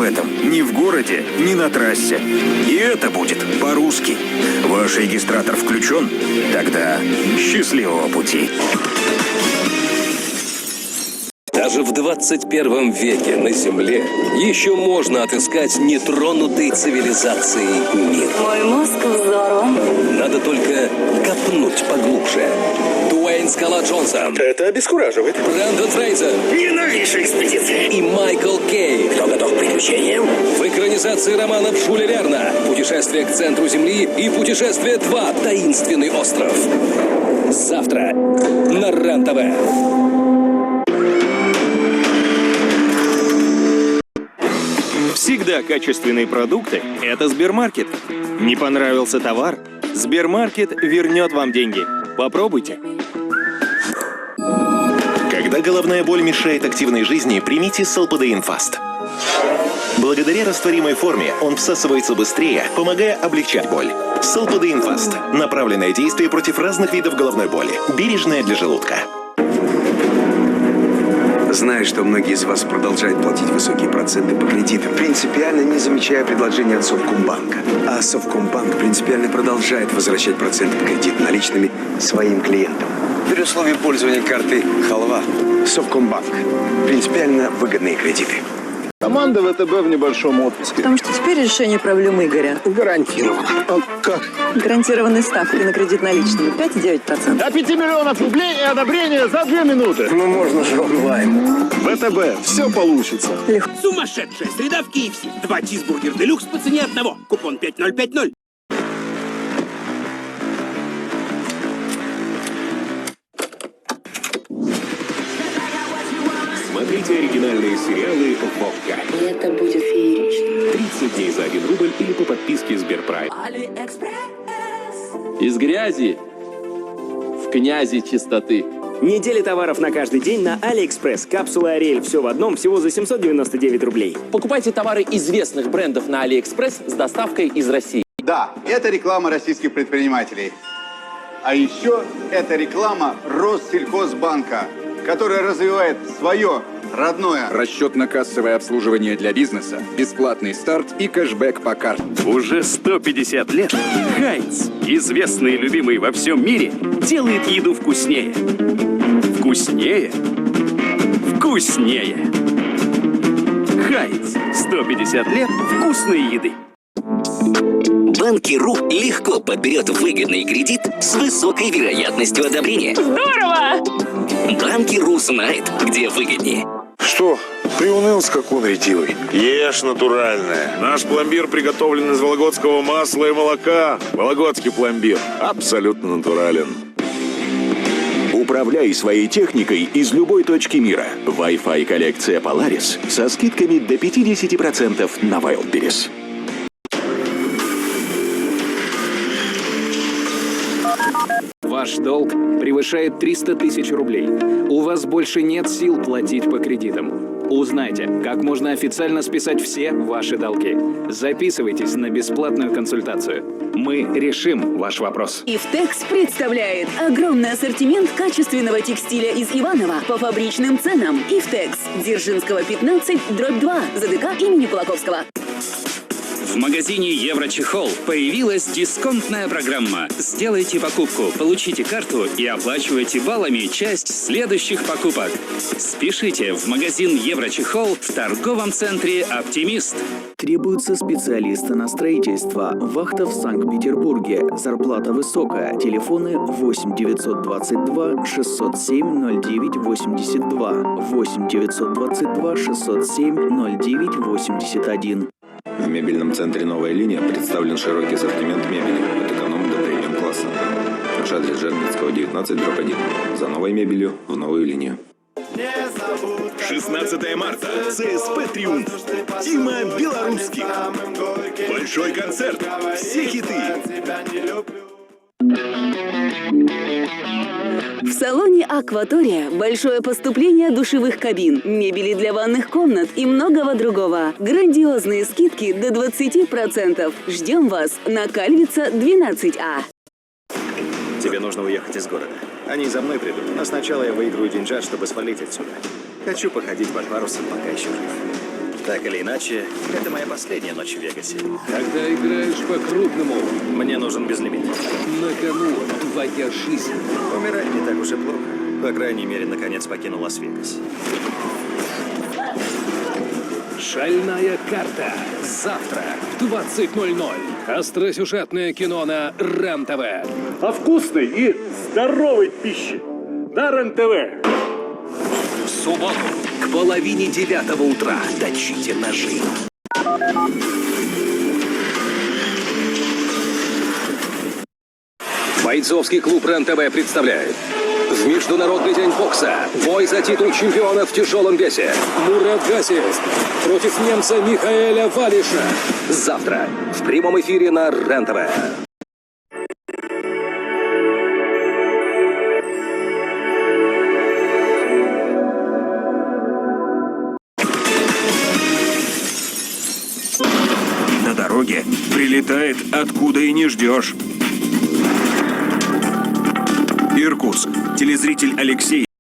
этом ни в городе, ни на трассе. И это будет по-русски. Ваш регистратор включен? Тогда счастливого пути. Даже в 21 веке на Земле еще можно отыскать нетронутый цивилизацией мир. Мой мозг взорван. Надо только копнуть поглубже. Дуэйн «Скала» Джонсон. Это обескураживает. Брэндон Фрейзер. Ненавижу экспедиции. И Майкл Кейн. Кто готов к приключениям? В экранизации романов Жюля Верна «Путешествие к центру Земли» и «Путешествие 2. Таинственный остров». Завтра на РЕН-ТВ. Всегда качественные продукты – это Сбермаркет. Не понравился товар? Сбермаркет вернет вам деньги. Попробуйте. Когда головная боль мешает активной жизни, примите Solpadeine Fast. Благодаря растворимой форме он всасывается быстрее, помогая облегчать боль. Solpadeine Fast – направленное действие против разных видов головной боли. Бережное для желудка. Знаю, что многие из вас продолжают платить высокие проценты по кредитам, принципиально не замечая предложения от Совкомбанка. А Совкомбанк принципиально продолжает возвращать проценты по кредиту наличными своим клиентам. При условии пользования картой «Халва». Совкомбанк. Принципиально выгодные кредиты. Команда ВТБ в небольшом отпуске. Потому что теперь решение проблемы Игоря. Гарантированно. А как? Гарантированные ставки на кредит наличными 5,9%. До 5 миллионов рублей и одобрение за 2 минуты. Ну, можно же онлайн. ВТБ. Все получится. Сумасшедшая среда в KFC. 2 чизбургер делюкс по цене одного. Купон 5050. Смотрите оригинальные сериалы «Вовка». Это будет феерично. 30 дней за 1 рубль или по подписке Сберпрайм. Из грязи в князи чистоты. Недели товаров на каждый день на AliExpress. Капсулы Ариэль. Все в одном. Всего за 799 рублей. Покупайте товары известных брендов на AliExpress с доставкой из России. Да, это реклама российских предпринимателей. А еще это реклама Россельхозбанка, которая развивает свое родное. Расчетно-кассовое обслуживание для бизнеса, бесплатный старт и кэшбэк по карте. Уже 150 лет Хайнц, известный и любимый во всем мире, делает еду вкуснее. Вкуснее? Вкуснее! Хайнц, 150 лет вкусной еды. Банки.ру легко подберет выгодный кредит с высокой вероятностью одобрения. Здорово! Банки.ру знает, где выгоднее. Что, приуныл скакун ретивый? Ешь натуральное. Наш пломбир приготовлен из вологодского масла и молока. Вологодский пломбир абсолютно натурален. Управляй своей техникой из любой точки мира. Wi-Fi коллекция Polaris со скидками до 50% на Wildberries. Ваш долг превышает 300 тысяч рублей. У вас больше нет сил платить по кредитам. Узнайте, как можно официально списать все ваши долги. Записывайтесь на бесплатную консультацию. Мы решим ваш вопрос. Ифтекс представляет огромный ассортимент качественного текстиля из Иваново по фабричным ценам. Ифтекс. Дзержинского, 15/2, ЗДК имени Кулаковского. В магазине Еврочехол появилась дисконтная программа. Сделайте покупку, получите карту и оплачивайте баллами часть следующих покупок. Спешите в магазин Еврочехол в торговом центре «Оптимист». Требуются специалисты на строительство. Вахта в Санкт-Петербурге. Зарплата высокая. Телефоны 8 922 607 09 82, 8 922 607 09 81. В мебельном центре «Новая линия» представлен широкий ассортимент мебели от эконом до премиум класса. Наш адрес: Жирницкого, 19/1. За новой мебелью в новую линию. 16 марта. ЦСП «Триумф». Тима Белорусских. Большой концерт. Все хиты. В салоне «Акватория» большое поступление душевых кабин, мебели для ванных комнат и многого другого. Грандиозные скидки до 20%. Ждем вас на Кальвица, 12А. Тебе нужно уехать из города. Они за мной придут, но сначала я выиграю деньжат, чтобы свалить отсюда. Хочу походить под парусом, пока еще жив. Так или иначе, это моя последняя ночь в Вегасе. Когда играешь по-крупному, Мне нужен безлимит. на кону твоя жизнь. Умирать не так уж и плохо. По крайней мере, наконец покинул Лас-Вегас. Шальная карта. Завтра в 20:00. Остросюжетное кино на РЕН-ТВ. О вкусной и здоровой пище на РЕН-ТВ. В субботу к 8:30 утра точите ножи. Бойцовский клуб РЕН-ТВ представляет в Международный день бокса бой за титул чемпиона в тяжелом весе. Мурат Гасиев против немца Михаэля Валиша. Завтра в прямом эфире на РЕН-ТВ. На дороге прилетает, откуда и не ждешь. Иркутск. Телезритель Алексей